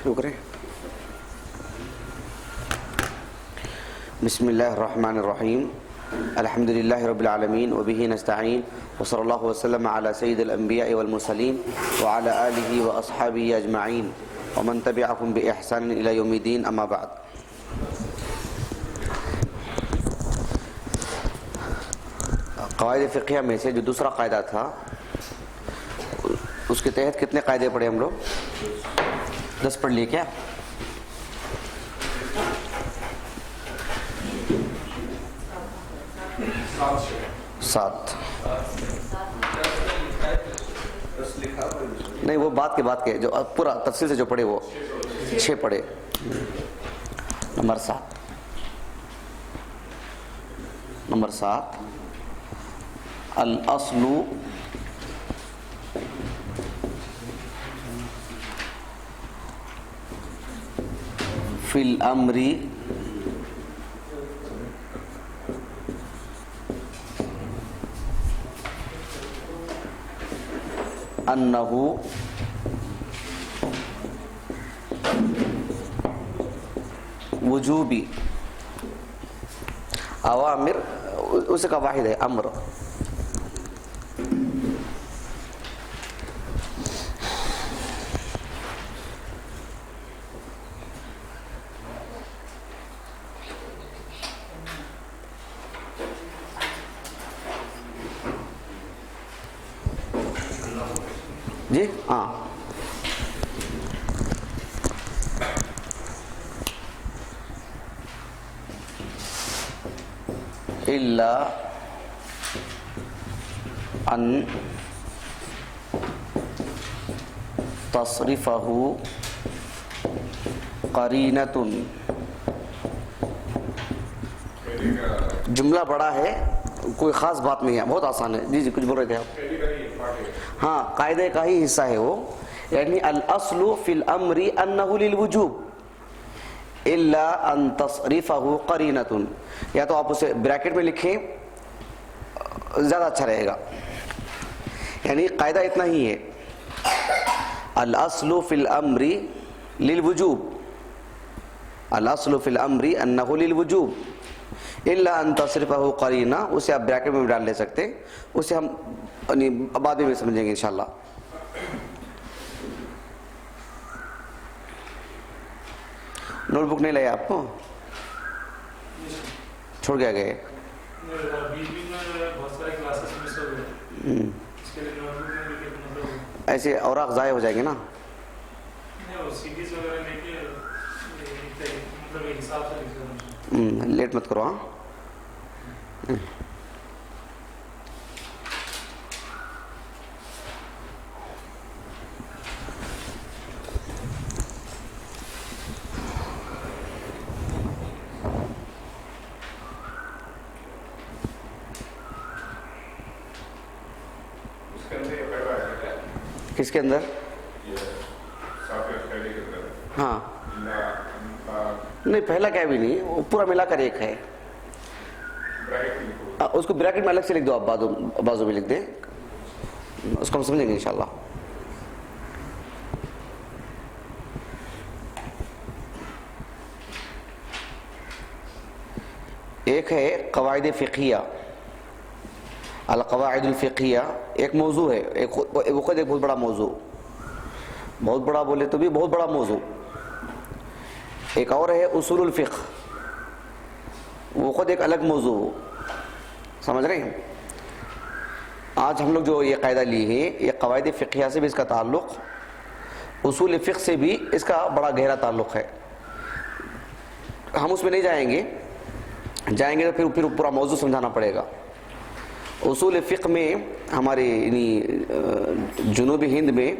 شروع کریں. بسم اللہ الرحمن الرحیم. الحمد للہ رب العالمین وبہ نستعین وصلی اللہ وسلم علی سید الانبیاء والمرسلین وعلی آلہ واصحابہ اجمعین ومن تبعهم بإحسان الی یوم الدین. اما بعد. قواعد فقہیہ میں سے جو دوسرا قاعدہ تھا اس کے تحت کتنے قاعدے پڑھے ہم لوگ؟ 10 پڑھ لیے کیا؟ سات نہیں، وہ بات کے جو پورا تفصیل سے جو پڑھے وہ 6 پڑھے. نمبر 7 الاصل فی الامر انہ وجوبی. اوامر اس کا واحد ہے امر. جی ہاں، الا ان تصرفہ قرینۃ. جملہ بڑا ہے، کوئی خاص بات نہیں ہے، بہت آسان ہے. جی کچھ بول رہے تھے آپ؟ ہاں، قاعدے کا ہی حصہ ہے وہ. یعنی الاصل فی الامر انہ للوجوب الا ان تصرفہ قرینۃ. یا تو آپ اسے بریکٹ میں لکھیں، زیادہ اچھا رہے گا. یعنی قاعدہ اتنا ہی ہے، الاصل فی الامر للوجوب، الاصل فی الامر انہ للوجوب الا ان تصرفہ قرینہ. اسے آپ بریکٹ میں بھی ڈال لے سکتے، اسے ہم بعد میں بھی سمجھیں گے انشاءاللہ. نوٹ بک نہیں لائے آپ کو؟ چھوڑ گیا گئے؟ ایسے اوراق ضائع ہو جائیں گے نا. لیٹ مت کرو. ہاں، کس کے اندر؟ ہاں نہیں، پہلا کیا بھی نہیں، وہ پورا ملا کر ایک ہے. اس کو بریکٹ میں الگ سے لکھ دو، آپ بازو میں لکھ دیں، اس کو ہم سمجھیں گے انشاءاللہ. ایک ہے قواعد فقہیہ. القواعد الفقہیہ ایک موضوع ہے، وہ خود ایک بہت بڑا موضوع، بہت بڑا بولے تو بھی بہت بڑا موضوع. ایک اور ہے اصول الفقہ، وہ خود ایک الگ موضوع. سمجھ رہے ہیں؟ آج ہم لوگ جو یہ قاعدہ لی ہے، یہ قواعد فقہیہ سے بھی اس کا تعلق، اصول فقہ سے بھی اس کا بڑا گہرا تعلق ہے. ہم اس میں نہیں جائیں گے تو پھر پورا موضوع سمجھانا پڑے گا. اصول فقہ میں ہمارے جنوبی ہند میں،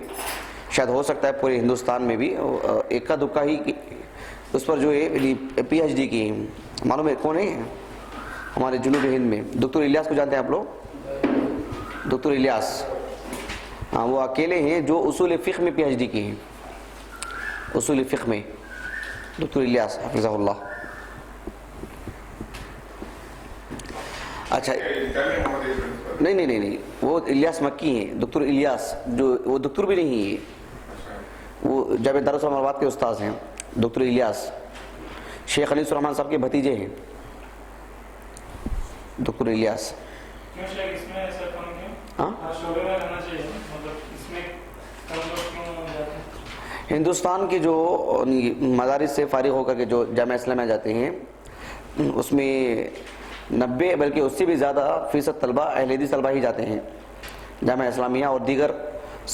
شاید ہو سکتا ہے پورے ہندوستان میں بھی، ایک کا دکا ہی اس پر جو ہے پی ایچ ڈی کی. معلوم ہے کون ہے ہمارے جنوبی ہند میں؟ دکتر الیاس کو جانتے ہیں آپ لوگ؟ دکتر الیاس، ہاں، وہ اکیلے ہیں جو اصول فقہ میں پی ایچ ڈی کی ہیں. اصول فقہ میں دکتر الیاس حفظہ اللہ. اچھا نہیں، وہ الیاس مکی ہیں. دکتر الیاس جو وہ دکتر بھی نہیں ہے، وہ جامعہ دارالسلام آباد کے استاذ ہیں، ڈاکٹر الیاس، شیخ انیس الرحمن صاحب کے بھتیجے ہیں ڈاکٹر الیاس۔ کیوں شیخ اس میں ایسا کم کیوں؟ ہاں ہر شعبے میں رہنا چاہیے، مطلب اس میں کم لوگ کیوں ہو جاتے ہیں؟ ہندوستان کی جو مدارس سے فارغ ہو کر کے جو جامعہ اسلامیہ جاتے ہیں اس میں 90 بلکہ اس سے بھی زیادہ فیصد طلبہ اہل حدیث طلبہ ہی جاتے ہیں جامعہ اسلامیہ اور دیگر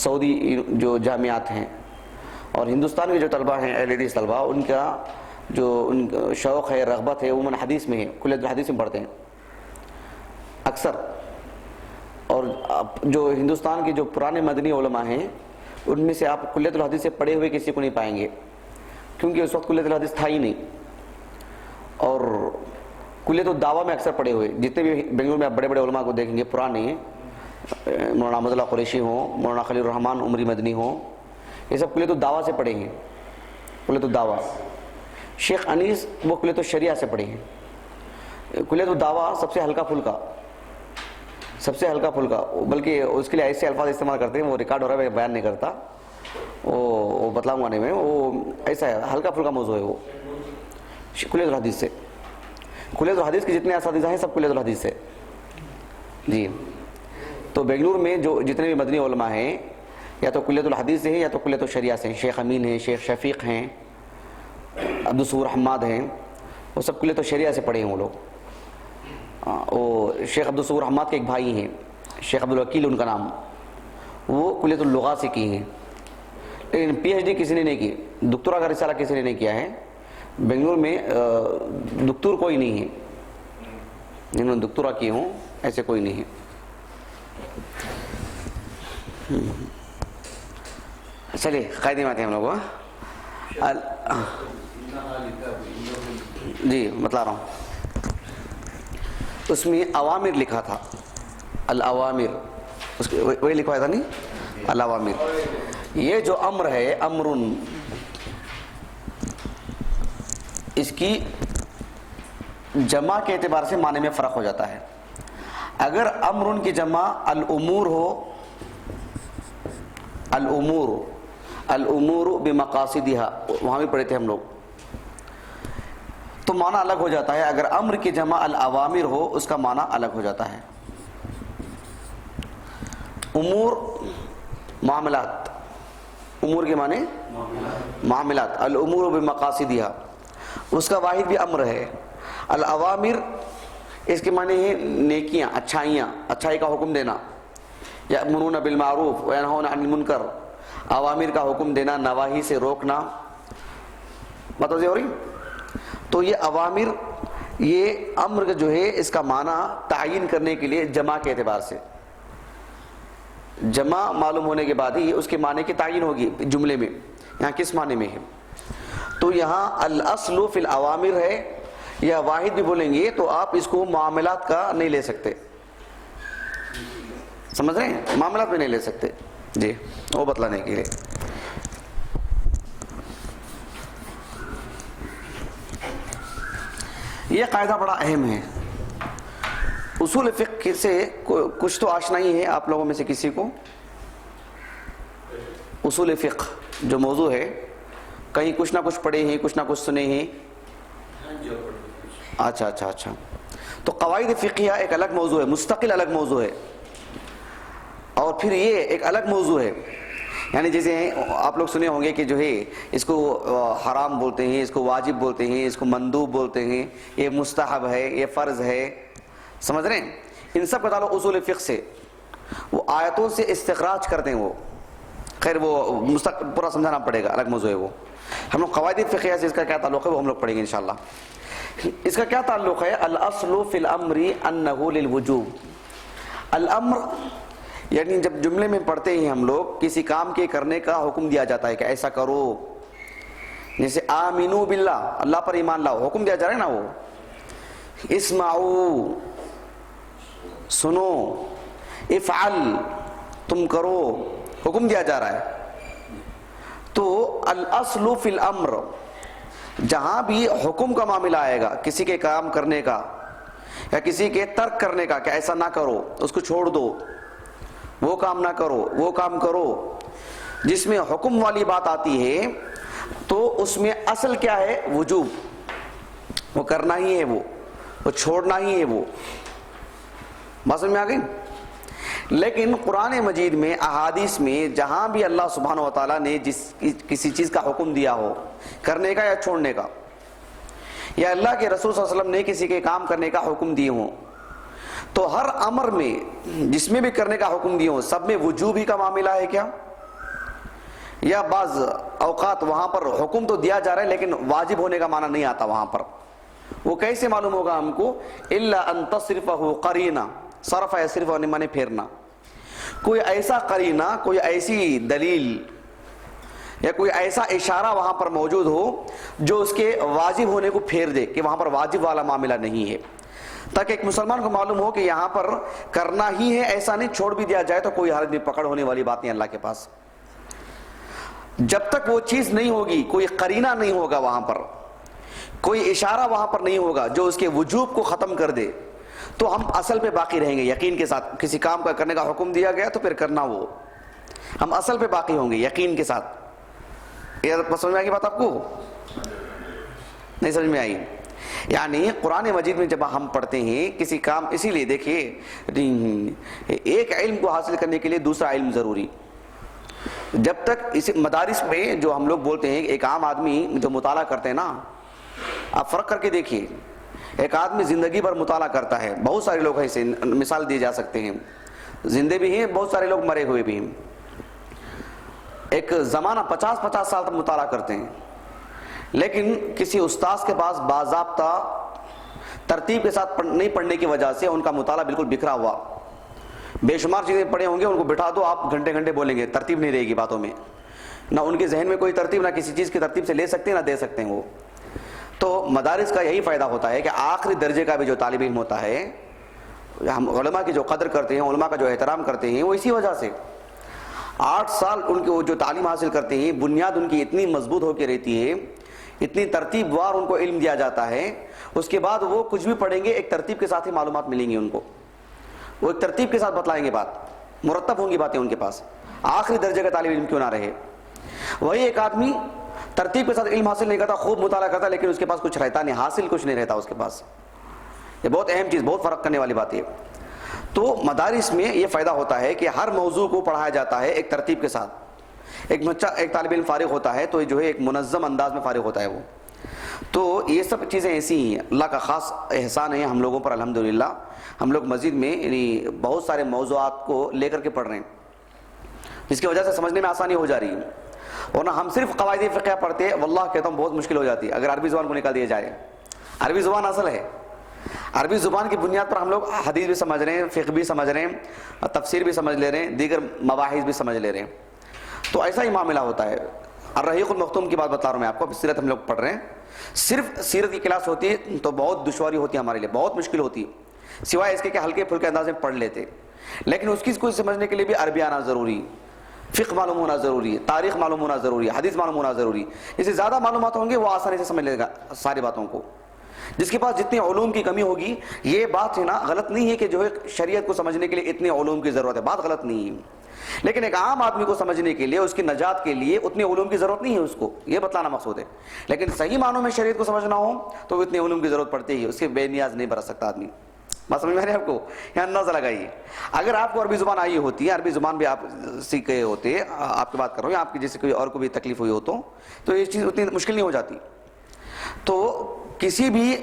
سعودی جو جامعات ہیں۔ اور ہندوستان کے جو طلبہ ہیں اہل حدیث طلبہ، ان کا جو ان کا شوق ہے، رغبت ہے، عموماً حدیث میں ہے، کلیت الحدیث میں پڑھتے ہیں اکثر۔ اور جو ہندوستان کے جو پرانے مدنی علماء ہیں ان میں سے آپ کلیت الحدیث سے پڑھے ہوئے کسی کو نہیں پائیں گے، کیونکہ اس وقت کلیت الحدیث تھا ہی نہیں۔ اور کلیت الدعوہ میں اکثر پڑھے ہوئے، جتنے بھی بنگلور میں آپ بڑے بڑے علماء کو دیکھیں گے پرانے، مولانا احمد اللہ قریشی ہوں، مولانا خلیل الرحمن عمری مدنی ہوں، یہ سب کلیت الدعوہ سے پڑھے ہیں، کلیت الدعوہ۔ شیخ انیس وہ کلیت الشریعہ سے پڑھے ہیں۔ کلیت الدعوہ سب سے ہلکا پھلکا، سب سے ہلکا پھلکا، بلکہ اس کے لیے ایسے الفاظ استعمال کرتے ہیں، وہ ریکارڈ ہو رہا ہے میں بیان نہیں کرتا، وہ بتلاؤں گا نہیں میں، وہ ایسا ہے ہلکا پھلکا موضوع ہے وہ کلیت الحدیث سے۔ کلیت الحدیث کے جتنے اساتذہ ہیں سب کلیت الحدیث سے جی۔ تو بنگلور میں جو جتنے بھی مدنی علماء ہیں یا تو کلیت الحدیث سے ہیں یا تو کلیت الشریعہ سے ہیں۔ شیخ امین ہیں، شیخ شفیق ہیں، عبدالصبور حماد ہیں، وہ سب کلیت الشریعہ سے پڑھے ہیں وہ لوگ۔ وہ شیخ عبدالصبور حماد کے ایک بھائی ہیں، شیخ عبدالوکیل ان کا نام، وہ کلیت اللغات سے کی ہیں، لیکن پی ایچ ڈی کسی نے نہیں کی، دکتورا کا رسالہ کسی نے نہیں کیا ہے بنگلور میں۔ دکتور کوئی نہیں ہے جنہوں نے دکتورا کی ہوں، ایسے کوئی نہیں ہے۔ چلیے قاعدے میں آتے ہیں ہم لوگ۔ جی بتلا رہا ہوں، اس میں اوامر لکھا تھا، الاوامر، اس کے وہی لکھوایا تھا نہیں، الاوامر۔ یہ جو امر ہے، امرن، اس کی جمع کے اعتبار سے معنی میں فرق ہو جاتا ہے۔ اگر امرن کی جمع الامور ہو، الامور، الامور بمقاصدها، وہاں بھی پڑھے تھے ہم لوگ، تو معنی الگ ہو جاتا ہے۔ اگر امر کی جمع الاوامر ہو اس کا معنی الگ ہو جاتا ہے۔ امور معاملات، امور کے معنی معاملات، الامور بمقاصدها اس کا واحد بھی امر ہے۔ الاوامر اس کے معنی ہے نیکیاں، اچھائیاں، اچھائی کا حکم دینا، یأمرون بالمعروف وینہون عن المنکر، اوامر کا حکم دینا، نواہی سے روکنا، متوجہ ہو رہی؟ تو یہ اوامر، یہ امر جو ہے اس کا معنی تعین کرنے کے لیے جمع کے اعتبار سے، جمع معلوم ہونے کے بعد ہی اس کے معنی کی تعین ہوگی جملے میں، یہاں کس معنی میں ہے۔ تو یہاں الاصل فی الاوامر ہے، یا واحد بھی بولیں گے تو آپ اس کو معاملات کا نہیں لے سکتے، سمجھ رہے ہیں؟ معاملات میں نہیں لے سکتے جی، وہ بتلانے کے لیے۔ یہ قاعدہ بڑا اہم ہے۔ اصول فقہ سے کچھ تو آشنائی ہے آپ لوگوں میں سے کسی کو؟ اصول فقہ جو موضوع ہے، کہیں کچھ نہ کچھ پڑھے ہیں، کچھ نہ کچھ سنے ہیں؟ اچھا اچھا اچھا۔ تو قواعد فقہیہ ایک الگ موضوع ہے، مستقل الگ موضوع ہے، اور پھر یہ ایک الگ موضوع ہے۔ یعنی جیسے آپ لوگ سنے ہوں گے کہ جو ہے اس کو حرام بولتے ہیں، اس کو واجب بولتے ہیں، اس کو مندوب بولتے ہیں، یہ مستحب ہے، یہ فرض ہے، سمجھ رہے ہیں؟ ان سب کا تعلق اصول فقہ سے، وہ آیتوں سے استخراج کرتے ہیں وہ، خیر وہ پورا سمجھانا پڑے گا، الگ موضوع ہے وہ۔ ہم لوگ قواعد فقہیہ سے اس کا کیا تعلق ہے وہ ہم لوگ پڑھیں گے انشاءاللہ۔ اس کا کیا تعلق ہے؟ الاصل فی الامر انہ للوجوب، الامر یعنی جب جملے میں پڑھتے ہیں ہم لوگ کسی کام کے کرنے کا حکم دیا جاتا ہے کہ ایسا کرو، جیسے آمنو باللہ، اللہ پر ایمان لاؤ، حکم دیا جا رہا ہے نا، وہ اسمعو، سنو، افعل، تم کرو، حکم دیا جا رہا ہے۔ تو الاصل فی الامر، جہاں بھی حکم کا معاملہ آئے گا، کسی کے کام کرنے کا یا کسی کے ترک کرنے کا کہ ایسا نہ کرو، اس کو چھوڑ دو، وہ کام نہ کرو، وہ کام کرو، جس میں حکم والی بات آتی ہے تو اس میں اصل کیا ہے؟ وجوب، وہ کرنا ہی ہے، وہ چھوڑنا ہی ہے، وہ بات سمجھ میں آ گئی؟ لیکن قرآن مجید میں، احادیث میں جہاں بھی اللہ سبحانہ و تعالیٰ نے کسی چیز کا حکم دیا ہو کرنے کا یا چھوڑنے کا، یا اللہ کے رسول صلی اللہ علیہ وسلم نے کسی کے کام کرنے کا حکم دیے ہوں، تو ہر امر میں جس میں بھی کرنے کا حکم دیے ہوں سب میں وجوب ہی کا معاملہ ہے کیا؟ یا بعض اوقات وہاں پر حکم تو دیا جا رہا ہے لیکن واجب ہونے کا معنی نہیں آتا وہاں پر؟ وہ کیسے معلوم ہوگا ہم کو؟ الا ان تصرفہ قرینہ، صرف ہے صرف ہونے معنی پھیرنا، کوئی ایسا قرینہ، کوئی ایسی دلیل یا کوئی ایسا اشارہ وہاں پر موجود ہو جو اس کے واجب ہونے کو پھیر دے کہ وہاں پر واجب والا معاملہ نہیں ہے، تاکہ ایک مسلمان کو معلوم ہو کہ یہاں پر کرنا ہی ہے، ایسا نہیں چھوڑ بھی دیا جائے تو کوئی حرج نہیں، پکڑ ہونے والی بات نہیں اللہ کے پاس۔ جب تک وہ چیز نہیں ہوگی، کوئی قرینہ نہیں ہوگا وہاں پر، کوئی اشارہ وہاں پر نہیں ہوگا جو اس کے وجوب کو ختم کر دے، تو ہم اصل پہ باقی رہیں گے یقین کے ساتھ۔ کسی کام کا کرنے کا حکم دیا گیا تو پھر کرنا، وہ ہم اصل پہ باقی ہوں گے یقین کے ساتھ۔ یہ سمجھ میں آئی بات آپ کو؟ نہیں سمجھ میں آئی؟ یعنی قرآن مجید میں جب ہم پڑھتے ہیں کسی کام، اسی لیے دیکھیے ایک علم کو حاصل کرنے کے لیے دوسرا علم ضروری۔ جب تک اس مدارس میں جو ہم لوگ بولتے ہیں ایک عام آدمی جو مطالعہ کرتے ہیں نا، آپ فرق کر کے دیکھیے، ایک آدمی زندگی بھر مطالعہ کرتا ہے، بہت سارے لوگ ایسے مثال دیے جا سکتے ہیں، زندے بھی ہیں، بہت سارے لوگ مرے ہوئے بھی ہیں، ایک زمانہ 50 سال تک مطالعہ کرتے ہیں، لیکن کسی استاذ کے پاس باضابطہ ترتیب کے ساتھ نہیں پڑھنے کی وجہ سے ان کا مطالعہ بالکل بکھرا ہوا، بے شمار چیزیں پڑھے ہوں گے، ان کو بٹھا دو آپ گھنٹے گھنٹے بولیں گے، ترتیب نہیں رہے گی باتوں میں، نہ ان کے ذہن میں کوئی ترتیب، نہ کسی چیز کی ترتیب سے لے سکتے ہیں نہ دے سکتے ہیں وہ۔ تو مدارس کا یہی فائدہ ہوتا ہے کہ آخری درجے کا بھی جو طالب علم ہوتا ہے، ہم علماء کی جو قدر کرتے ہیں، علماء کا جو احترام کرتے ہیں، وہ اسی وجہ سے 8 سال ان کی وہ جو تعلیم حاصل کرتے ہیں، بنیاد ان کی اتنی مضبوط ہو کے رہتی ہے، اتنی ترتیب وار ان کو علم دیا جاتا ہے، اس کے بعد وہ کچھ بھی پڑھیں گے ایک ترتیب کے ساتھ ہی معلومات ملیں گی ان کو، وہ ایک ترتیب کے ساتھ بتلائیں گے، بات مرتب ہوں گی باتیں ان کے پاس، آخری درجے کا طالب علم کیوں نہ رہے۔ وہی ایک آدمی ترتیب کے ساتھ علم حاصل نہیں کرتا، خوب مطالعہ کرتا، لیکن اس کے پاس کچھ رہتا نہیں، حاصل کچھ نہیں رہتا اس کے پاس۔ یہ بہت اہم چیز، بہت فرق کرنے والی بات ہے۔ تو مدارس میں یہ فائدہ ہوتا ہے کہ ہر موضوع کو پڑھایا جاتا ہے ایک ترتیب کے ساتھ، ایک طالب علم فارغ ہوتا ہے تو جو ہے ایک منظم انداز میں فارغ ہوتا ہے وہ۔ تو یہ سب چیزیں ایسی ہی ہیں، اللہ کا خاص احسان ہے ہم لوگوں پر الحمدللہ، ہم لوگ مسجد میں یعنی بہت سارے موضوعات کو لے کر کے پڑھ رہے ہیں، جس کی وجہ سے سمجھنے میں آسانی ہو جا رہی ہے، ورنہ ہم صرف قواعد فقہ پڑھتے، واللہ کہتا ہوں بہت مشکل ہو جاتی ہے اگر عربی زبان کو نکال دیا جائے۔ عربی زبان اصل ہے، عربی زبان کی بنیاد پر ہم لوگ حدیث بھی سمجھ رہے ہیں، فقہ بھی سمجھ رہے ہیں، تفسیر بھی سمجھ لے رہے ہیں، دیگر مباحث بھی سمجھ لے رہے ہیں۔ تو ایسا ہی معاملہ ہوتا ہے۔ الرحیق المختوم کی بات بتا رہا ہوں میں آپ کو، سیرت ہم لوگ پڑھ رہے ہیں، صرف سیرت کی کلاس ہوتی ہے تو بہت دشواری ہوتی ہے ہمارے لیے، بہت مشکل ہوتی ہے، سوائے اس کے کہ ہلکے پھلکے انداز میں پڑھ لیتے، لیکن اس کی کو سمجھنے کے لیے بھی عربی آنا ضروری، فقہ معلوم ہونا ضروری ہے، تاریخ معلوم ہونا ضروری ہے، حدیث معلوم ہونا ضروری ہے۔ اس سے زیادہ معلومات ہوں گے وہ آسانی سے سمجھ لے گا ساری باتوں کو۔ جس کے پاس جتنی علوم کی کمی ہوگی، یہ بات ہے نا، غلط نہیں ہے کہ جو ہے شریعت کو سمجھنے کے لیے اتنے علوم کی ضرورت ہے، بات غلط نہیں ہے، لیکن ایک عام آدمی کو سمجھنے کے لیے، اس کی نجات کے لیے اتنے علوم کی ضرورت نہیں ہے، اس کو یہ بتلانا مقصود ہے۔ لیکن صحیح معنوں میں شریعت کو سمجھنا ہو تو اتنے علوم کی ضرورت پڑتی ہے، اس کے بے نیاز نہیں برت سکتا آدمی۔ بات سمجھ میں آ رہی ہے آپ کو؟ یہاں اندازہ لگائیے، اگر آپ کو عربی زبان آئی ہوتی ہے، عربی زبان بھی آپ سیکھ گئے ہوتے، آپ کی بات کر رہا ہوں، یا آپ کی جیسے کوئی اور کو بھی تکلیف ہوئی ہو تو یہ چیز اتنی مشکل نہیں ہو جاتی۔ تو کسی بھی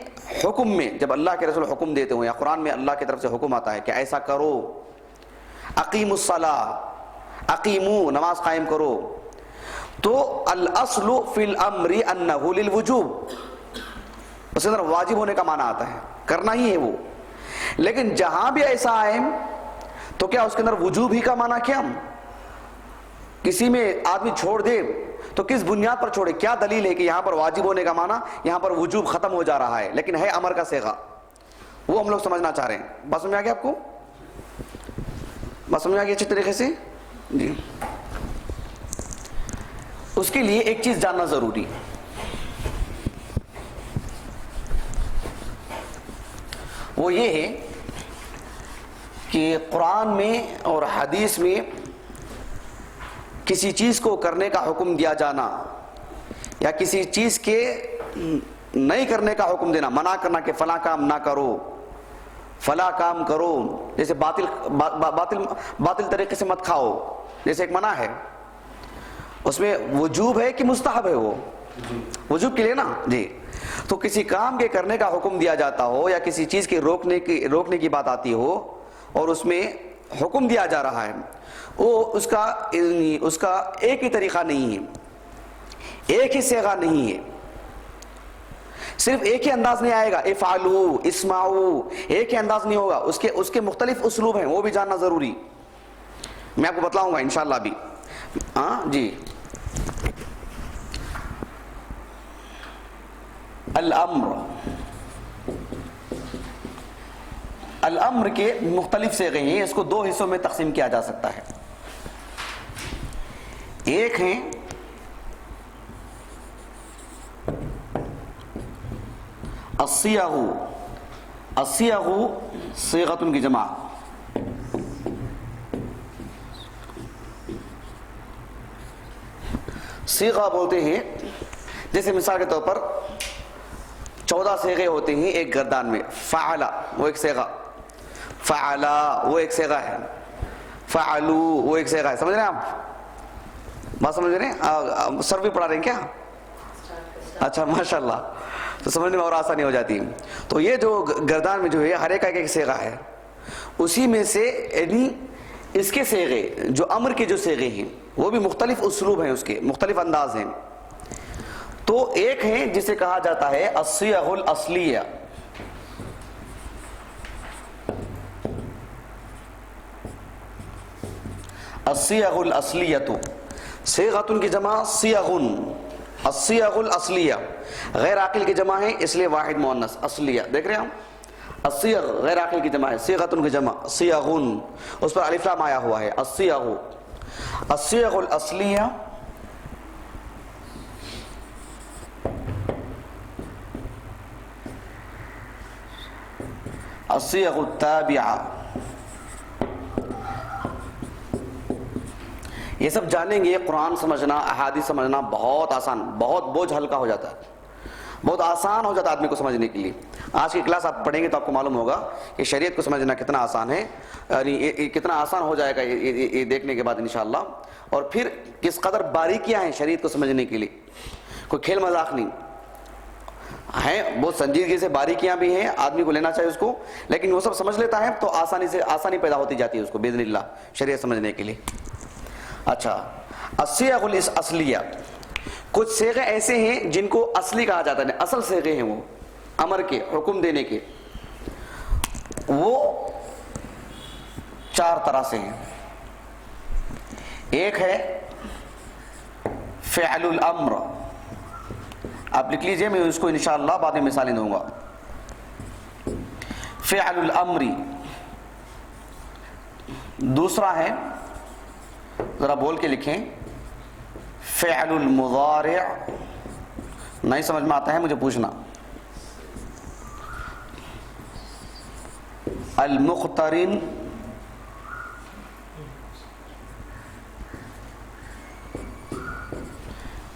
حکم میں جب اللہ کے رسول حکم دیتے ہوں یا قرآن میں اللہ کی طرف سے حکم آتا ہے کہ ایسا کرو، اقیموا الصلاۃ، اقیموا، نماز قائم کرو، تو الاصل فی الامر انہ للوجوب، اس کے اندر واجب ہونے کا معنی آتا ہے، کرنا ہی ہے وہ۔ لیکن جہاں بھی ایسا آئے تو کیا اس کے اندر وجوب ہی کا معنی کیا؟ کسی میں آدمی چھوڑ دے تو کس بنیاد پر چھوڑے؟ کیا دلیل ہے کہ یہاں پر واجب ہونے کا معنی، یہاں پر وجوب ختم ہو جا رہا ہے لیکن ہے امر کا صیغہ، وہ ہم لوگ سمجھنا چاہ رہے ہیں۔ بات سمجھ میں آ گیا آپ کو؟ بات سمجھ میں آ گیا اچھی طریقے سے؟ جی۔ اس کے لیے ایک چیز جاننا ضروری، وہ یہ ہے کہ قرآن میں اور حدیث میں کسی چیز کو کرنے کا حکم دیا جانا یا کسی چیز کے نہیں کرنے کا حکم دینا، منع کرنا کہ فلاں کام نہ کرو، فلاں کام کرو، جیسے باطل طریقے سے مت کھاؤ، جیسے ایک منع ہے، اس میں وجوب ہے کہ مستحب ہے؟ وہ وجوب کے لیے نا جی. تو کسی کام کے کرنے کا حکم دیا جاتا ہو یا کسی چیز کے روکنے کی بات آتی ہو اور اس میں حکم دیا جا رہا ہے، وہ اس کا ایک ہی طریقہ نہیں ہے، ایک ہی صیغہ نہیں ہے، صرف ایک ہی انداز نہیں آئے گا، افعلوا اسمعوا، ایک ہی انداز نہیں ہوگا، اس کے مختلف اسلوب ہیں، وہ بھی جاننا ضروری. میں آپ کو بتلاؤں گا انشاءاللہ ابھی. ہاں جی. الامر کے مختلف صیغے ہیں، اس کو دو حصوں میں تقسیم کیا جا سکتا ہے. ایک ہیں الصیغ صیغۃ کی جمع، صیغہ بولتے ہیں جیسے مثال کے طور پر 14 صیغے ہوتے ہیں ایک گردان میں. فعل وہ ایک صیغہ، فعلا وہ ایک صیغہ ہے، فعلوا وہ ایک صیغہ ہے. سمجھ رہے ہیں آپ بات؟ سمجھ رہے ہیں؟ سر بھی پڑھا رہے ہیں کیا؟ اچھا ماشاءاللہ، تو سمجھنے میں اور آسانی ہو جاتی ہے. تو یہ جو گردان میں جو ہے ہر ایک صیغہ ہے، اسی میں سے یعنی اس کے صیغے جو امر کے جو صیغے ہیں وہ بھی مختلف اسلوب ہیں، اس کے مختلف انداز ہیں. تو ایک ہے جسے کہا جاتا ہے الصیغ الاصلیہ، الصیغ الاصلیۃ، صیغۃ کی جمع صیغ، الصیغ الاصلیہ. غیر عاقل کی جمع ہے اس لیے واحد مؤنث اصلیہ. دیکھ رہے ہیں ہم، الصیغ غیر عاقل کی جمع ہے، صیغۃ کی جمع صیغ، اس پر الف لام آیا ہوا ہے. الصیغ، الصیغ الاصلیہ الصیغ التابعہ. یہ سب جانیں گے، قرآن سمجھنا، احادیث سمجھنا بہت آسان، بہت بوجھ ہلکا ہو جاتا ہے، بہت آسان ہو جاتا ہے آدمی کو سمجھنے کے لیے. آج کی کلاس آپ پڑھیں گے تو آپ کو معلوم ہوگا کہ شریعت کو سمجھنا کتنا آسان ہے، یعنی کتنا آسان ہو جائے گا یہ دیکھنے کے بعد انشاءاللہ. اور پھر کس قدر باریکیاں ہیں شریعت کو سمجھنے کے لیے، کوئی کھیل مذاق نہیں ہیں، بہت سنجیدگی سے باریکیاں بھی ہیں، آدمی کو لینا چاہیے اس کو. لیکن وہ سب سمجھ لیتا ہے تو آسانی پیدا ہوتی جاتی ہے اس کو باذن اللہ شریعت سمجھنے کے لیے. اچھا، الصیغ الاصلیہ، کچھ صیغے ایسے ہیں جن کو اصلی کہا جاتا ہے، اصل صیغے ہیں وہ امر کے، حکم دینے کے. وہ 4 طرح سے ہیں. ایک ہے فعل الامر، آپ لکھ لیجئے، میں اس کو انشاءاللہ بعد میں مثالیں دوں گا. فعل الامر. دوسرا ہے، ذرا بول کے لکھیں، فعل المضارع. نہیں سمجھ میں آتا ہے مجھے پوچھنا. المقترن.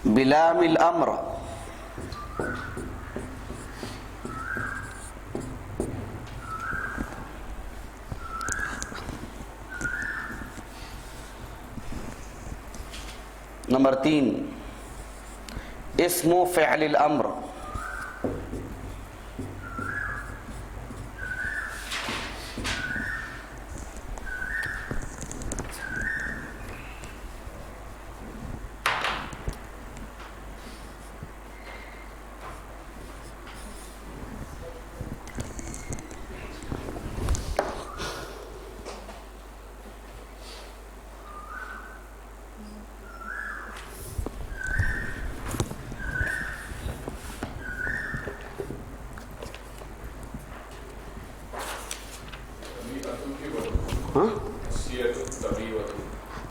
بلام الامر. نمبر 3 اسم فعل الامر.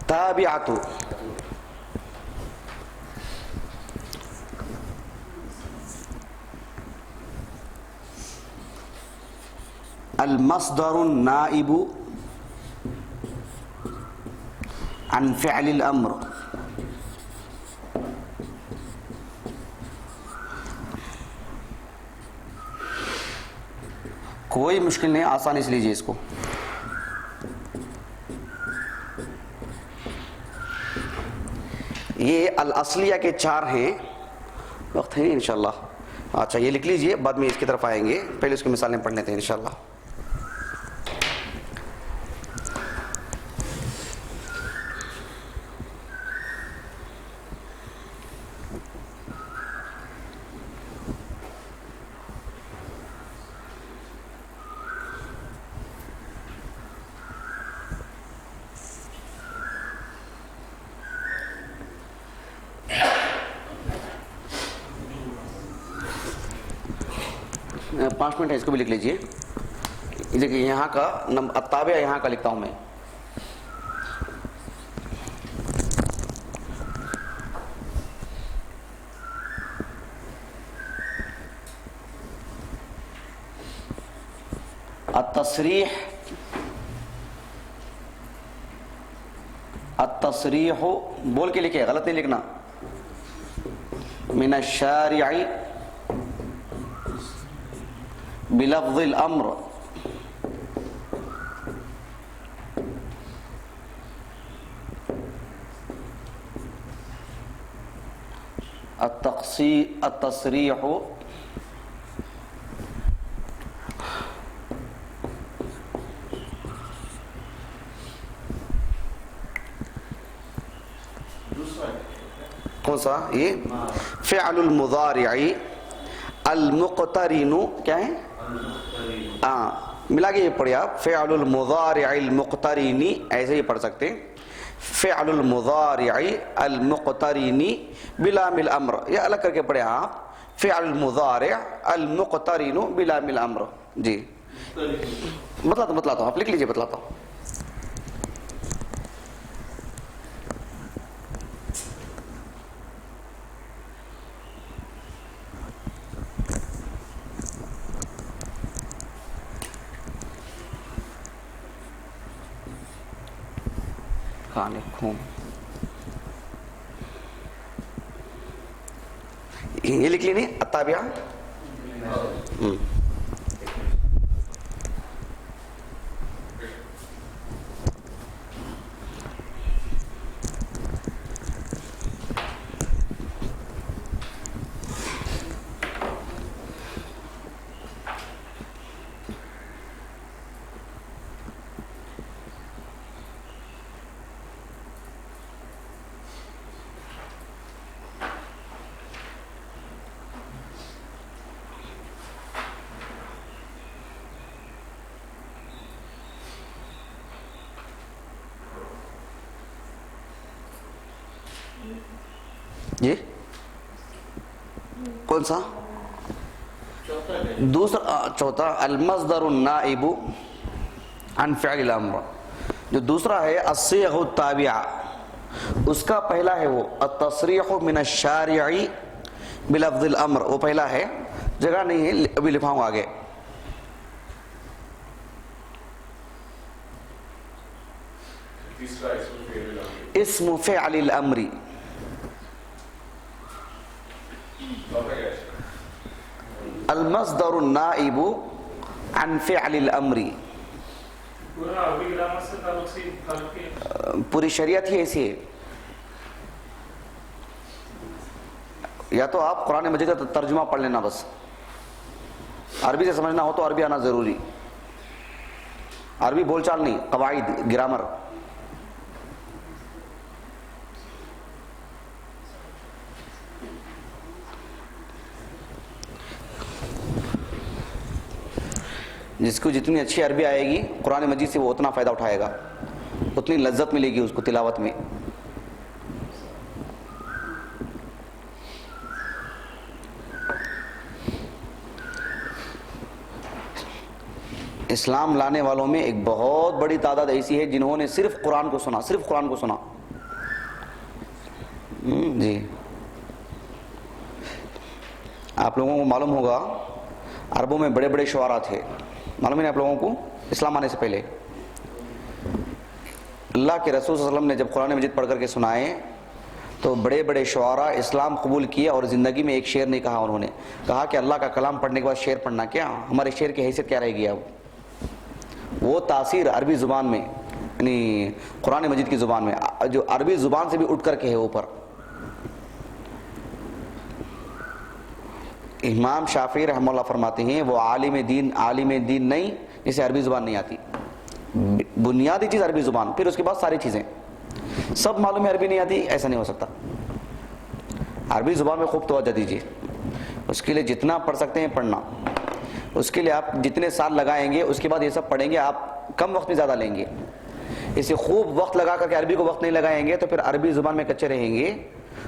تابعۃ. المصدر النائب عن فعل الامر. کوئی مشکل نہیں، آسانی سے لیجیے اس کو. یہ الاصلیہ کے 4 ہیں، وقت ہے نہیں انشاءاللہ. اچھا یہ لکھ لیجئے، بعد میں اس کی طرف آئیں گے، پہلے اس کی مثالیں پڑھ لیتے ہیں انشاءاللہ. پانچ منٹ ہے، اس کو بھی لکھ لیجئے. دیکھیے یہاں کا التابع یہاں کا لکھتا ہوں میں. التصریح بول کے لکھے، غلط نہیں لکھنا. من الشارع بلفظ الامر التصریح کون سا؟ یہ فعل المضارع المقترن، کیا ہے؟ ملا کے یہ پڑھیں آپ، فعل المضارع المقترن، ایسے ہی پڑھ سکتے ہیں. فعل المضارع المقترن بلام الامر، یہ الگ کر کے پڑھیں آپ، فعل المضارع المقترن بلام الامر. جی بتلاتا ہوں، آپ لکھ لیجئے، بتلاتا ہوں. کہاں لکھوں؟ یہ لکھ لی نہیں التابعہ؟ جی کون سا؟ دوسرا چوتھا المصدر النائب عن فعل الامر. جو دوسرا ہے الصیغ التابعہ، اس کا پہلا ہے وہ التصریح من الشارع بلفظ الامر، وہ پہلا ہے، جگہ نہیں ہے ابھی لکھاؤں آگے. اسم فعل الامر، المصدر النائب عن فعل الامر. پوری شریعت ہی ایسی ہے. یا تو آپ قرآن مجید کا ترجمہ پڑھ لینا، بس عربی سے سمجھنا ہو تو عربی آنا ضروری، عربی بول چال نہیں، قواعد، گرامر. جس کو جتنی اچھی عربی آئے گی قرآن مجید سے وہ اتنا فائدہ اٹھائے گا، اتنی لذت ملے گی اس کو تلاوت میں. اسلام لانے والوں میں ایک بہت بڑی تعداد ایسی ہے جنہوں نے صرف قرآن کو سنا، صرف قرآن کو سنا. جی آپ لوگوں کو معلوم ہوگا عربوں میں بڑے بڑے شعراء تھے، معلوم ہے آپ لوگوں کو، اسلام آنے سے پہلے. اللہ کے رسول صلی اللہ علیہ وسلم نے جب قرآن مجید پڑھ کر کے سنائے تو بڑے بڑے شعراء اسلام قبول کیا اور زندگی میں ایک شعر نہیں کہا. انہوں نے کہا کہ اللہ کا کلام پڑھنے کے بعد شعر پڑھنا کیا, ہمارے شعر کی حیثیت کیا رہے گی. اب وہ تاثیر عربی زبان میں, یعنی قرآن مجید کی زبان میں, جو عربی زبان سے بھی اٹھ کر کے ہے اوپر. امام شافعی رحمہ اللہ فرماتے ہیں وہ عالم دین نہیں جسے عربی زبان نہیں آتی. بنیادی چیز عربی زبان, پھر اس کے بعد ساری چیزیں. سب معلوم ہے عربی نہیں آتی, ایسا نہیں ہو سکتا. عربی زبان میں خوب توجہ دیجیے. اس کے لیے جتنا پڑھ سکتے ہیں پڑھنا, اس کے لیے آپ جتنے سال لگائیں گے اس کے بعد یہ سب پڑھیں گے, آپ کم وقت میں زیادہ لیں گے. اسے خوب وقت لگا کر کے عربی کو وقت نہیں لگائیں گے تو پھر عربی زبان میں کچے رہیں گے.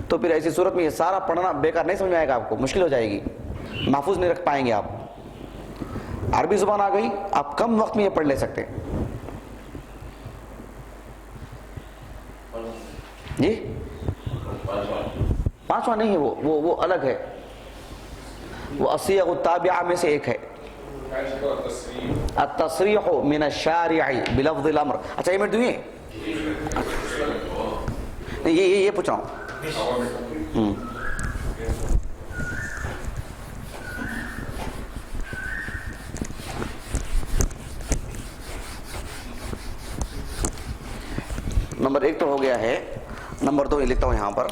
تو پھر ایسی صورت میں یہ سارا پڑھنا بیکار نہیں سمجھ میں آئے گا, آپ کو مشکل ہو جائے گی, محفوظ نہیں رکھ پائیں گے آپ. عربی زبان آ گئی, آپ کم وقت میں یہ پڑھ لے سکتے. جی پانچواں نہیں ہے, وہ الگ ہے, وہ اصیغ التابعہ میں سے ایک ہے. التصریح من الشارع بلفظ الامر. اچھا یہ منٹ دوں, یہ پوچھ رہا ہوں. نمبر 1 تو ہو گیا ہے, نمبر 2 یہ لکھتا ہوں یہاں پر.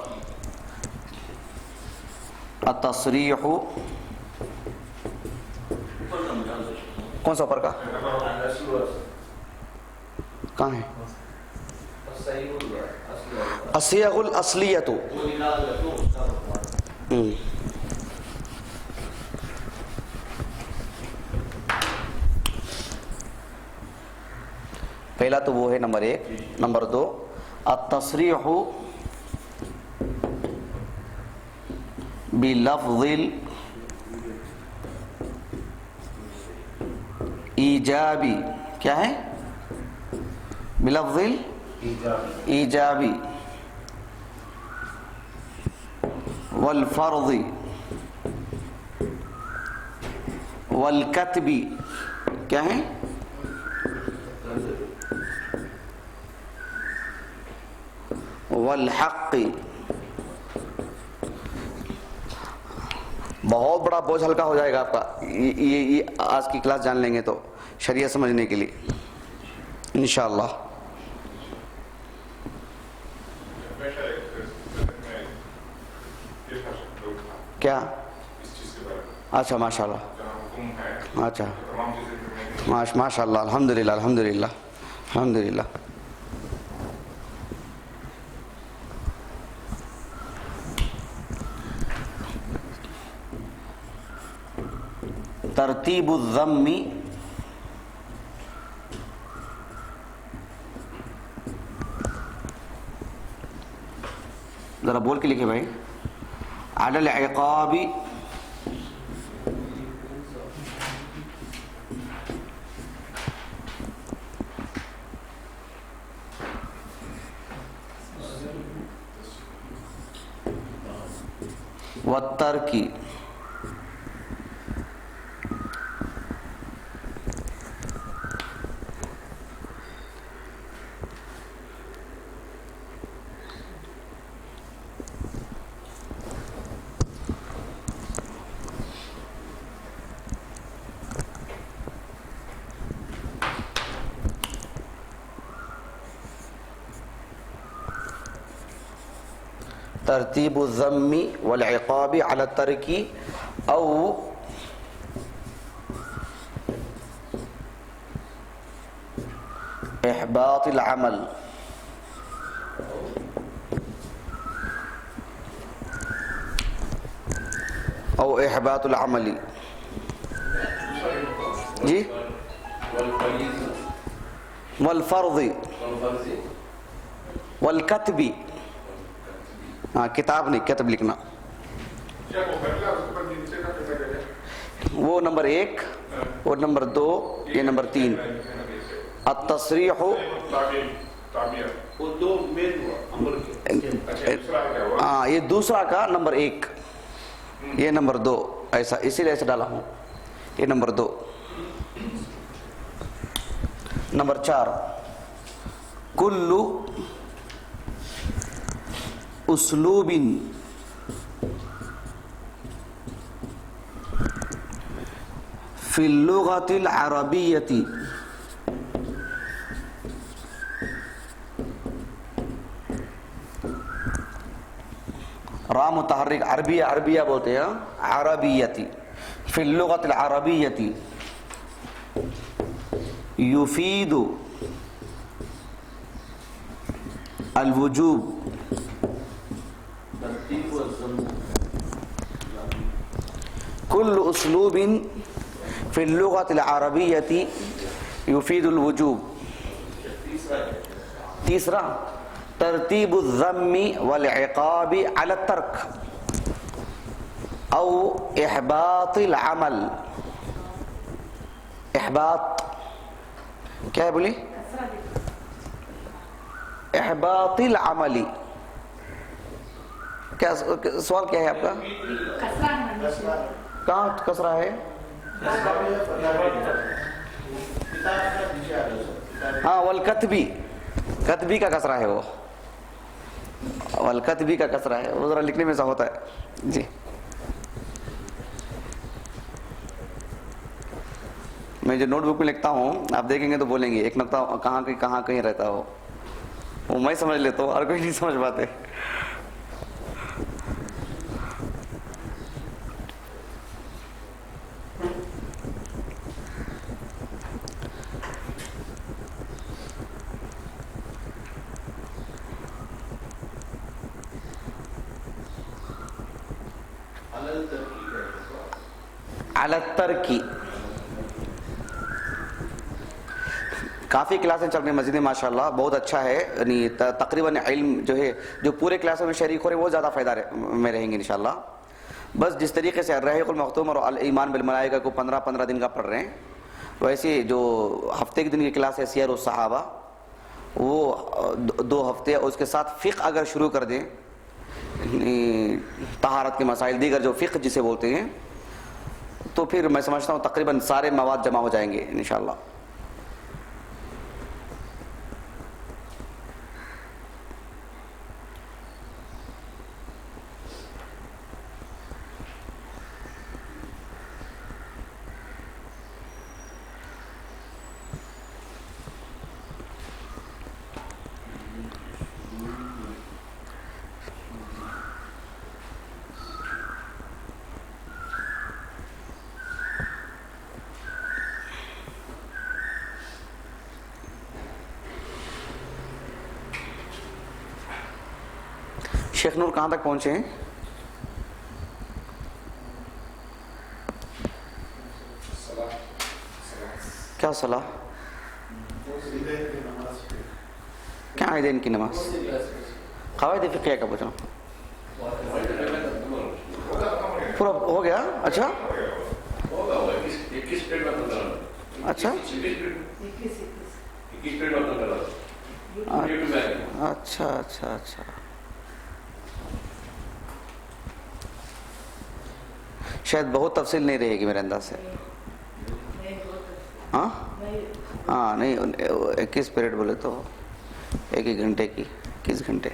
التصریح کون سا اوپر کا کہاں ہے؟ الصیغ الاصلیۃ. پہلا تو وہ ہے نمبر 1. نمبر 2 التصریح بلفظ ایجابی. کیا ہے؟ بلفظ ایجابی والفرض والکتبی. کیا ہے؟ والحق. بہت بڑا بوجھ ہلکا ہو جائے گا آپ کا یہ آج کی کلاس جان لیں گے تو شریعت سمجھنے کے لیے انشاءاللہ. کیا؟ اچھا ماشاءاللہ, اچھا ماشاءاللہ, الحمدللہ الحمدللہ الحمدللہ. ترتیب الضم, ذرا بول کے لکھے بھائی. علی العقاب والترک. ترتیب الضم والعقاب على الترک او احباط العمل. او احباط العمل. جی والفرض والکتب. ہاں کتاب نہیں, کتب لکھنا. وہ نمبر 1 اور نمبر 2 یہ نمبر 3. التصریح ہاں یہ دوسرا کا نمبر 1, یہ نمبر 2, ایسا اسی لیے ایسا ڈالا ہوں. یہ نمبر 2. نمبر 4 کل اسلوب فی اللغۃ العربیۃ را متحرک عربیہ عربیہ بولتے ہیں عربیتی فی اللغۃ العربیۃ یفید الوجوب کل اسلوب فی اللغۃ العربیۃ یفید الوجوب. تیسرا ترتیب الذم والعقاب علی الترک او احباط العمل. احباط کیا ہے بولی؟ احباط العمل. کیا سوال کیا ہے آپ کا؟ کہاں کسرہ ہے؟ ہاں والکتبی، کتبی کا کسرہ ہے وہ، والکتبی کا کسرہ ہے وہ، ذرا لکھنے میں ایسا ہوتا ہے جی. میں جو نوٹ بک میں لکھتا ہوں آپ دیکھیں گے تو بولیں گے ایک نقطہ کہاں کہیں رہتا ہو، وہ میں سمجھ لیتا ہوں، ہر کوئی نہیں سمجھ پاتے. علی الترکی. کافی کلاسیں چل رہی ہیں مسجد میں ماشاءاللہ، بہت اچھا ہے. یعنی تقریباً علم جو ہے جو پورے کلاسوں میں شریک ہو رہے ہیں وہ زیادہ فائدہ میں رہیں گے انشاءاللہ. بس جس طریقے سے الرحیق المختوم اور الایمان بالملائکہ کو 15 دن کا پڑھ رہے ہیں، ویسے جو ہفتے کے دن کی کلاس ہے سیر الصحابہ وہ 2 ہفتے، اور اس کے ساتھ فقہ اگر شروع کر دیں، طہارت کے مسائل دیگر جو فقہ جسے بولتے ہیں، تو پھر میں سمجھتا ہوں تقریباً سارے مواد جمع ہو جائیں گے انشاءاللہ. شیخ نور کہاں تک پہنچے ہیں؟ کیا صلاح؟ کیا عیدین کی نماز؟ قواعد فقہیہ کا پوچھ رہا ہوں. پورا ہو گیا؟ اچھا اچھا اچھا اچھا اچھا. شاید بہت تفصیل نہیں رہے گی میرے انداز سے. ہاں نہیں 21 پیریڈ بولے تو 1 گھنٹے کی 21 گھنٹے.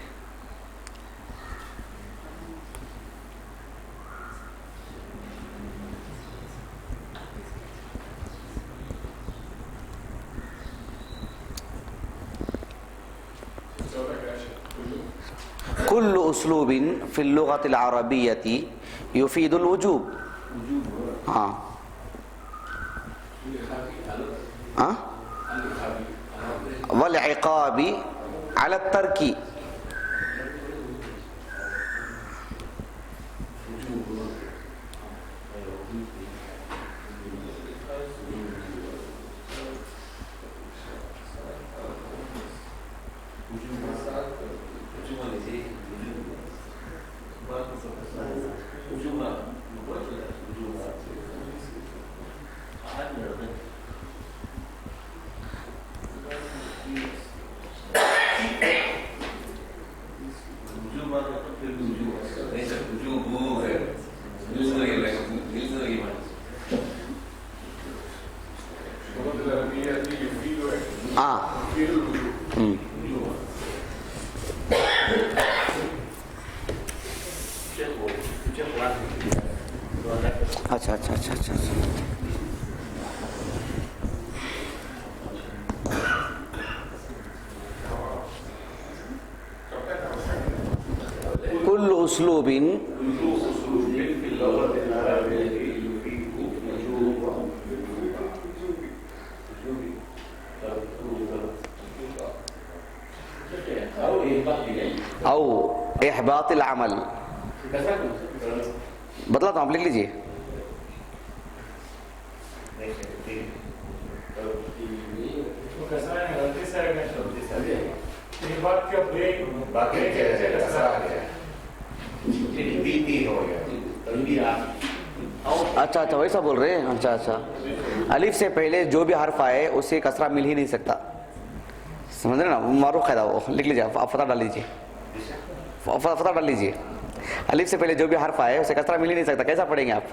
کل اسلوب فی اللغۃ العربیۃ یفید الوجوب. ہاں والعقاب علی الترک. اچھا اچھا اچھا اچھا اچھا. کل اسلوب او احباط العمل. بتلاتا ہوں، آپ لکھ لیجیے. اچھا اچھا ویسا بول رہے ہیں. اچھا اچھا، الف سے پہلے جو بھی حرف آئے اسے کسرہ مل ہی نہیں سکتا. سمجھ رہے نا، معروف قاعدہ. وہ لکھ لیجیے، آپ فتح ڈال لیجیے، فتح ڈال لیجیے. الف سے پہلے جو بھی حرف آئے اسے کسرہ مل ہی نہیں سکتا. کیسا پڑھیں گے آپ؟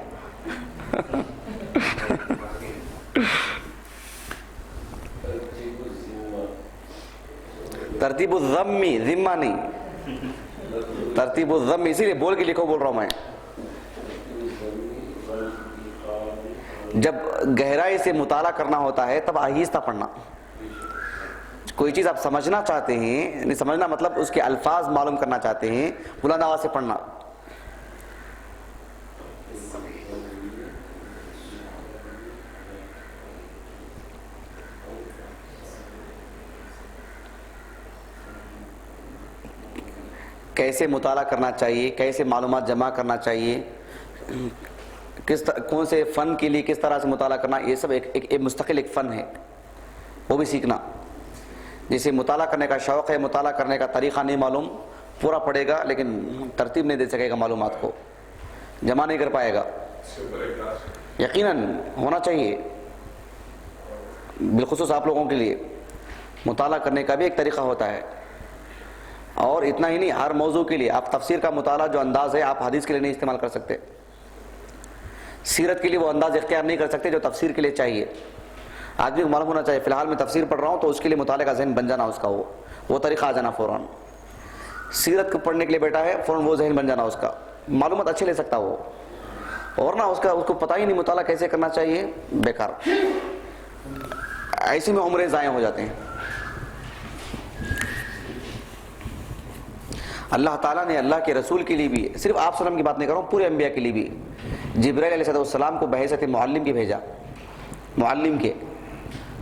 ترتیب الضم، ذمہ نہیں، ترتیب الضم. اسی لیے بول کے لکھو بول رہا ہوں میں. جب گہرائی سے مطالعہ کرنا ہوتا ہے تب آہستہ پڑھنا. کوئی چیز آپ سمجھنا چاہتے ہیں، یعنی سمجھنا مطلب اس کے الفاظ معلوم کرنا چاہتے ہیں، بلند آواز سے پڑھنا. کیسے مطالعہ کرنا چاہیے، کیسے معلومات جمع کرنا چاہیے، کون سے فن کے لیے کس طرح سے مطالعہ کرنا، یہ سب ایک مستقل ایک فن ہے، وہ بھی سیکھنا. جسے مطالعہ کرنے کا شوق ہے، مطالعہ کرنے کا طریقہ نہیں معلوم، پورا پڑھے گا لیکن ترتیب نہیں دے سکے گا، معلومات کو جمع نہیں کر پائے گا. یقیناً ہونا چاہیے، بالخصوص آپ لوگوں کے لیے مطالعہ کرنے کا بھی ایک طریقہ ہوتا ہے. اور اتنا ہی نہیں، ہر موضوع کے لیے آپ تفسیر کا مطالعہ جو انداز ہے آپ حدیث کے لیے نہیں استعمال کر سکتے. سیرت کے لیے وہ انداز اختیار نہیں کر سکتے جو تفسیر کے لیے چاہیے. آدمی کو معلوم ہونا چاہیے، فی الحال میں تفسیر پڑھ رہا ہوں تو اس کے لیے مطالعے کا ذہن بن جانا، اس کا وہ طریقہ آ جانا فوراً. سیرت کو پڑھنے کے لیے بیٹھا ہے، فوراً وہ ذہن بن جانا، اس کا معلومات اچھے لے سکتا وہ. اور نہ اس کو پتہ ہی نہیں مطالعہ کیسے کرنا چاہیے، بیکار. ایسے میں عمریں ضائع ہو جاتے ہیں. اللہ تعالیٰ نے اللہ کے رسول کے لیے بھی، صرف آپ وسلم کی بات نہیں کر رہا ہوں، پورے انبیاء کے لیے بھی جبرائیل علیہ السلام کو بحیثیت معلم کی بھیجا. معلم کے،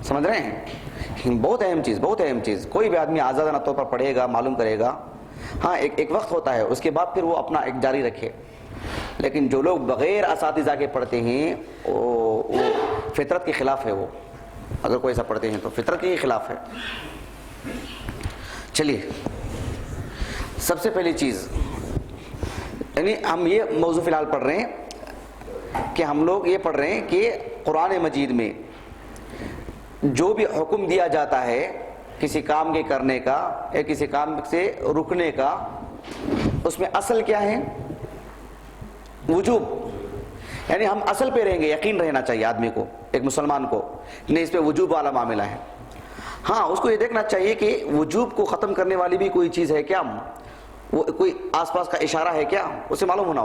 سمجھ رہے ہیں؟ بہت اہم چیز، بہت اہم چیز. کوئی بھی آدمی آزادانہ طور پر پڑھے گا، معلوم کرے گا. ہاں ایک وقت ہوتا ہے، اس کے بعد پھر وہ اپنا ایک جاری رکھے. لیکن جو لوگ بغیر اساتذہ کے پڑھتے ہیں وہ فطرت کے خلاف ہے. وہ اگر کوئی ایسا پڑھتے ہیں تو فطرت کے خلاف ہے. چلیے، سب سے پہلی چیز، یعنی ہم یہ موضوع فی الحال پڑھ رہے ہیں کہ ہم لوگ یہ پڑھ رہے ہیں کہ قرآن مجید میں جو بھی حکم دیا جاتا ہے کسی کام کے کرنے کا یا کسی کام سے رکنے کا، اس میں اصل کیا ہے؟ وجوب. یعنی ہم اصل پہ رہیں گے، یقین رہنا چاہیے آدمی کو، ایک مسلمان کو، نہیں اس پہ وجوب والا معاملہ ہے. ہاں اس کو یہ دیکھنا چاہیے کہ وجوب کو ختم کرنے والی بھی کوئی چیز ہے کیا، وہ کوئی آس پاس کا اشارہ ہے کیا، اسے معلوم ہونا.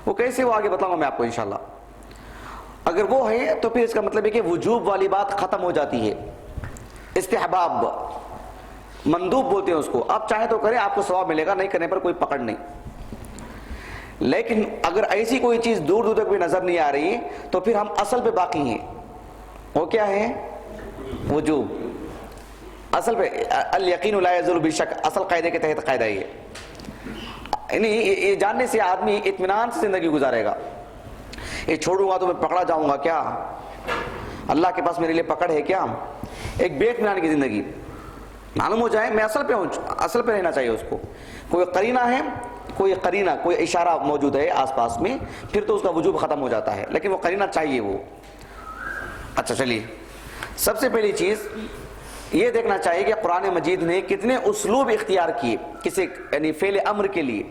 وہ کیسے، وہ آگے بتاؤں گا میں آپ کو انشاءاللہ. اگر وہ ہے تو پھر اس کا مطلب ہے کہ وجوب والی بات ختم ہو جاتی ہے. استحباب، مندوب بولتے ہیں اس کو. آپ چاہیں تو کریں، آپ کو ثواب ملے گا، نہیں کرنے پر کوئی پکڑ نہیں. لیکن اگر ایسی کوئی چیز دور دور تک بھی نظر نہیں آ رہی تو پھر ہم اصل پہ باقی ہیں. وہ کیا ہے؟ وجوب. اصل پہ الیقین لا یزول بالشک، اصل قاعدے کے تحت قاعدہ یہ. یعنی یہ جاننے سے آدمی اطمینان سے زندگی گزارے گا. یہ چھوڑوں گا تو میں پکڑا جاؤں گا کیا، اللہ کے پاس میرے لیے پکڑ ہے کیا. ایک بے اطمینان کی زندگی. معلوم ہو جائے میں اصل پہ ہوں، اصل پہ رہنا چاہیے اس کو. کوئی قرینہ ہے، کوئی قرینہ، کوئی اشارہ موجود ہے آس پاس میں، پھر تو اس کا وجوب ختم ہو جاتا ہے. لیکن وہ قرینہ چاہیے وہ. اچھا چلیے، سب سے پہلی چیز یہ دیکھنا چاہیے کہ قرآن مجید نے کتنے اسلوب اختیار کیے کسی یعنی فعل امر کے لیے.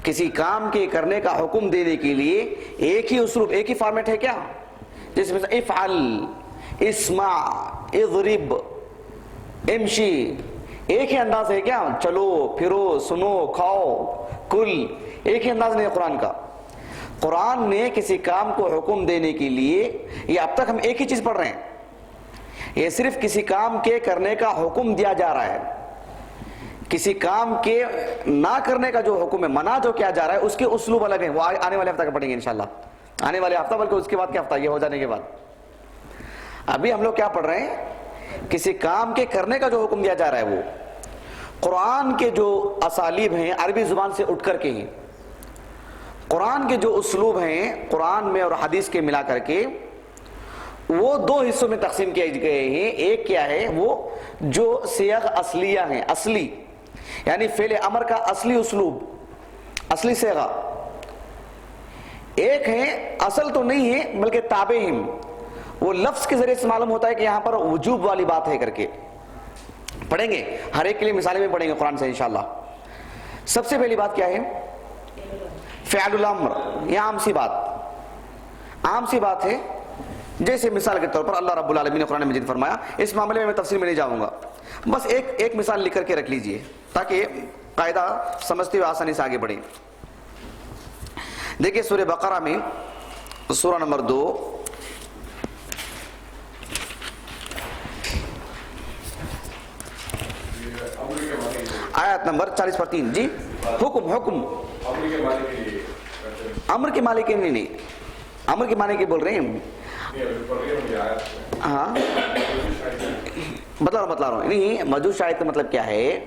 کسی کام کے کرنے کا حکم دینے کے لیے ایک ہی اسلوب، ایک ہی فارمیٹ ہے کیا؟ جس میں افعل، اسمع، اضرب، امشی، ایک ہی انداز ہے کیا؟ چلو، پھرو، سنو، کھاؤ، کل، ایک ہی انداز نہیں ہے قرآن کا. قرآن نے کسی کام کو حکم دینے کے لیے، یہ اب تک ہم ایک ہی چیز پڑھ رہے ہیں، یہ صرف کسی کام کے کرنے کا حکم دیا جا رہا ہے، کسی کام کے نہ کرنے کا جو حکم ہے، منع جو کیا جا رہا ہے، اس کے اسلوب الگ ہیں، وہ آنے والے ہفتہ کا پڑھیں گے انشاءاللہ، آنے والے ہفتہ، بلکہ اس کے بعد کیا ہفتہ، یہ ہو جانے کے بعد۔ ابھی ہم لوگ کیا پڑھ رہے ہیں؟ کسی کام کے کرنے کا جو حکم دیا جا رہا ہے وہ قرآن کے جو اسالیب ہیں عربی زبان سے اٹھ کر کے ہیں، قرآن کے جو اسلوب ہیں قرآن میں اور حدیث کے ملا کر کے، وہ دو حصوں میں تقسیم کیے گئے ہیں۔ ایک کیا ہے؟ وہ جو صیغ اصلیہ ہیں، اصلی یعنی فعل امر کا اصلی اسلوب، اصلی صیغہ۔ ایک ہے اصل تو نہیں ہے بلکہ تابع ہیں، وہ لفظ کے ذریعے سے معلوم ہوتا ہے کہ یہاں پر وجوب والی بات ہے کر کے۔ پڑھیں گے ہر ایک کے لیے مثالیں بھی پڑھیں گے قرآن سے انشاءاللہ۔ سب سے پہلی بات کیا ہے؟ فعل الامر۔ یہ عام سی بات ہے، جیسے مثال کے طور پر اللہ رب العالمین نے قرآن مجید فرمایا، اس معاملے میں تفصیل میں نہیں جاؤں گا، بس ایک مثال لکھ کر کے رکھ لیجئے تاکہ قاعدہ سمجھتے ہوئے آسانی سے آگے بڑھیں۔ دیکھیں سورہ بقرہ میں سورہ نمبر 2 آیت نمبر 40/3۔ جی حکم امر کے مالک نہیں، امر کے معنی کے بول رہے ہیں، ہاں بتلا رہا ہوں نہیں، وجوہ شاہد کا مطلب کیا ہے؟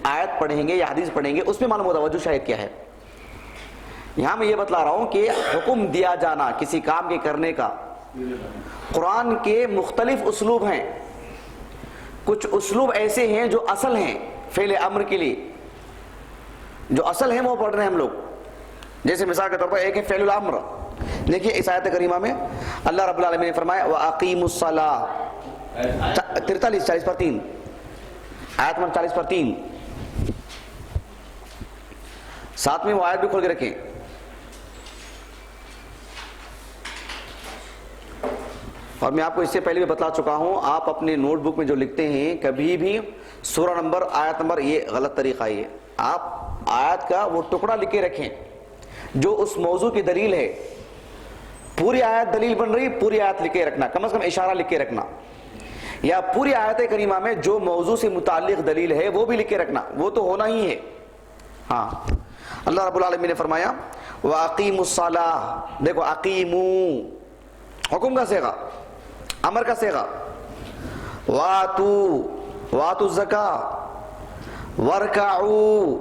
آیت پڑھیں گے یا حدیث پڑھیں گے اس میں معلوم ہوتا ہے وجوہ شاہد کیا ہے۔ یہاں میں یہ بتلا رہا ہوں کہ حکم دیا جانا کسی کام کے کرنے کا، قرآن کے مختلف اسلوب ہیں، کچھ اسلوب ایسے ہیں جو اصل ہیں فعل امر کے لیے، جو اصل ہیں وہ پڑھ رہے ہیں ہم لوگ۔ جیسے مثال کے طور پر ایک ہے فعل الامر۔ دیکھیے اس آیت کریمہ میں اللہ رب العالمین نے فرمایا وَأَقِيمُوا الصَّلَاةَ 43 آیت نمبر 40/3۔ ساتھ میں وہ آیت بھی کھول کے رکھیں۔ اور میں آپ کو اس سے پہلے بھی بتلا چکا ہوں، آپ اپنے نوٹ بک میں جو لکھتے ہیں کبھی بھی سورہ نمبر آیت نمبر، یہ غلط طریقہ ہے، آپ آیت کا وہ ٹکڑا لکھ کے رکھیں جو اس موضوع کی دلیل ہے۔ پوری آیت دلیل بن رہی، پوری آیت لکھ کے رکھنا، کم از کم اشارہ لکھ کے رکھنا، یا پوری آیت کریمہ میں جو موضوع سے متعلق دلیل ہے وہ بھی لکھ کے رکھنا، وہ تو ہونا ہی ہے۔ ہاں اللہ رب العالمین نے فرمایا وَأَقِيمُوا الصَّلَاةَ، دیکھو اقیمو حکم کا صیغہ، امر کا صیغہ، وَآتُوا الزَّكَاةَ وَارْكَعُوا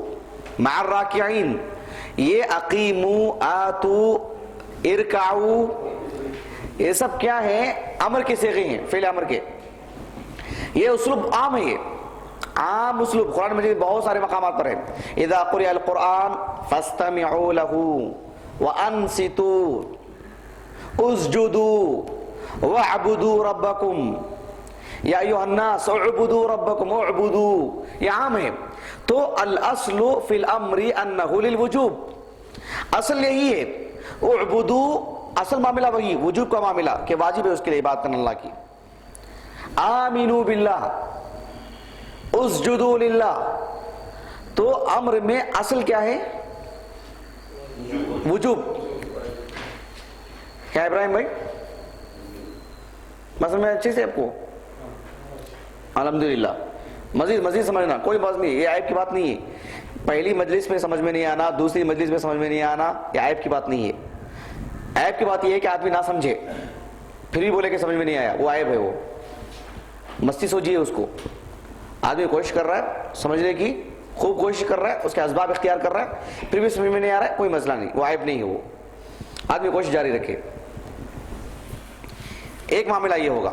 مَعَ الرَّاكِعِينَ۔ یہ اقیمو، آتو، ارکعو، یہ سب کیا ہے؟ امر کے صیغے ہیں، فعل امر کے۔ یہ اسلوب عام ہے، یہ عام اسلوب قرآن مجید بہت سارے مقامات پر ہے۔ اذا قرئ القرآن فاستمعوا له وانصتوا اسجدوا واعبدوا ربکم یا ایھا الناس اعبدوا ربکم اعبدوا، یہ عام ہے۔ تو الاصل فی الامر انہ للوجوب، اصل یہی ہے، اعبدوا اصل معاملہ وہی، وجوب کا معاملہ کہ واجب ہے اس کے لیے عبادت کرنا اللہ کی۔ آمنوا باللہ، اسجدوا للہ، تو امر میں اصل کیا ہے؟ وجوب۔ کیا ابراہیم بھائی مثلا میں اچھے سے آپ کو الحمدللہ مزید سمجھنا، کوئی بات نہیں، یہ عیب کی بات نہیں ہے۔ پہلی مجلس میں سمجھ میں نہیں آنا، دوسری مجلس میں سمجھ میں نہیں آنا، یہ عیب کی بات نہیں ہے۔ عیب کی بات یہ ہے کہ آدمی نہ سمجھے پھر بھی بولے کہ سمجھ میں نہیں آیا، وہ عیب ہے، وہ مستی سوچیے اس کو۔ آدمی کوشش کر رہا ہے سمجھنے کی، خوب کوشش کر رہا ہے، اس کے اسباب اختیار کر رہا ہے، پھر بھی سمجھ میں نہیں آ رہا ہے، کوئی مسئلہ نہیں، وہ عیب نہیں ہے، وہ آدمی کوشش جاری رکھے۔ ایک معاملہ یہ ہوگا۔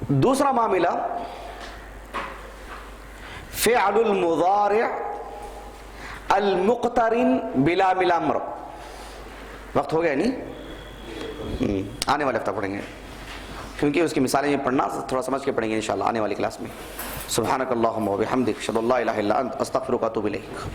دوسرا معاملہ فعل المضارع المقترن بلام الامر۔ وقت ہو گیا نہیں؟ آنے والے ہفتہ پڑھیں گے، کیونکہ اس کی مثالیں پڑھنا تھوڑا سمجھ کے پڑھیں گے انشاءاللہ آنے والی کلاس میں۔ سبحانک اللہم و بحمدک، اشہد ان لا الہ الا انت، استغفرک و اتوب الیک۔